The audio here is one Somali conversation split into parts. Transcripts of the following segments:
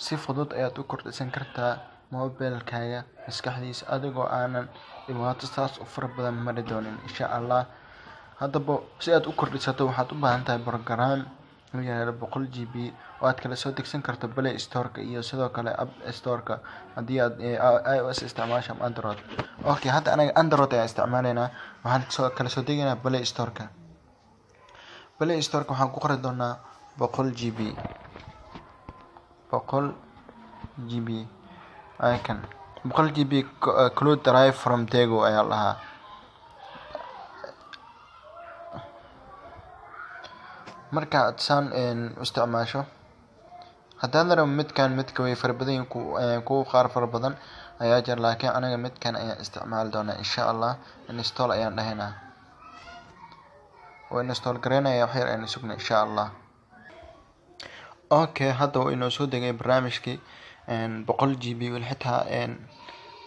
si fudud ayaad u kordhisan kartaa mobilkaga maskaxdiisa adigoo aanan dhibaato taas u fara badan mari doonin insha Allah. Haddaba si aad u kordhisato waxaad u baahan tahay program la yiraahdo 100GB oo aad kala soo degsan karto Play Store-ka iyo sidoo kale App Store-ka haddii aad iOS isticmaasho ama Android. Okay, hadda anaga Android ayaan isticmaalaynaa. Waxaan kala soo degaynaa Play Store-ka. Play Store-ka waxaan ku qori doonaa 100GB icon 100GB cloud drive from Tego ayaa lahaa. marka aad san isticmaasho haddaan rabo midkan midka way farabadan ku qaar fara badan ayaa jir laakiin anaga midkan ayaan isticmaali doonaa insha Allah. Install ayaan dhahaynaa oo install gareynaya wax yar ayaan sugna insha Allah. Okay, hadda waa inoo soo degay barnaamijkii 100GB wal xitaa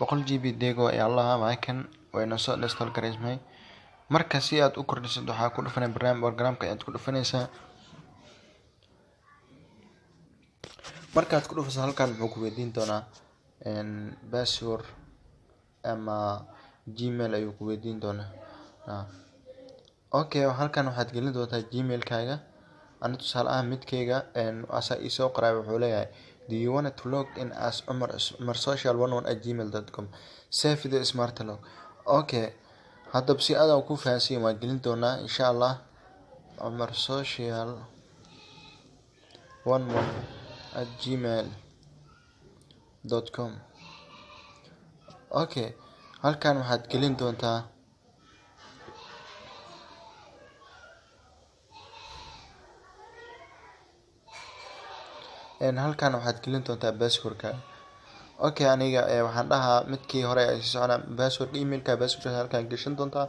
100GB Tego ayaa lahaa icon waa inoo soo install gareysmay. marka si aad u kordhisid waxa ku dhufanay programka aad ku dhufanaysaa. markaad ku dhufaso halkan wuxuu ku weydiin doonaa password ama Gmail ayuu ku weydiin doonaa. Okay, halkan waxaad gelin doontaa Gmail-kaaga. Ana tusaale ahaan midkayga asa isoo qoray wuxuu leeyahay do you want to log in as umarsocial11@gmail.com save the smart log. Okay, hadda si aad ku fahansiin waan gelin doonaa insha Allah umarsocial11@gmail.com. Okay, halkan waxaad gelin doontaa password-ka. Okay, aniga waxaan dhahaa midkii hore ay socona password email-ka password halkan gashan doontaa.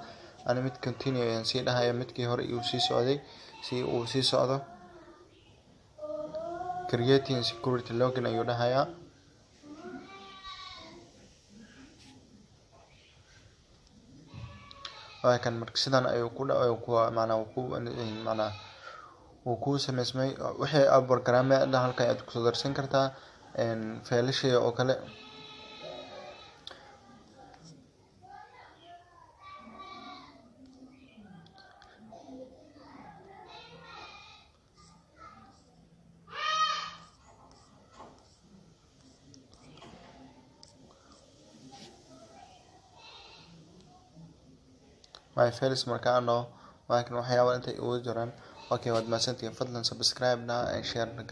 Ana mid continue ayaan sii dhahayaa midkii hore uu sii socday si uu sii socdo. Creating security login ayuu dhahayaa. kan marka sidan ayuu ku dhaw uu ku sameysmay wixii aad programada halkan aad ku soo darsan kartaa faylasha oo kale. my files markaano waxyaabo intay ugu jiraan. Okay, waad mahadsantihiin. Fadlan subscribe na share na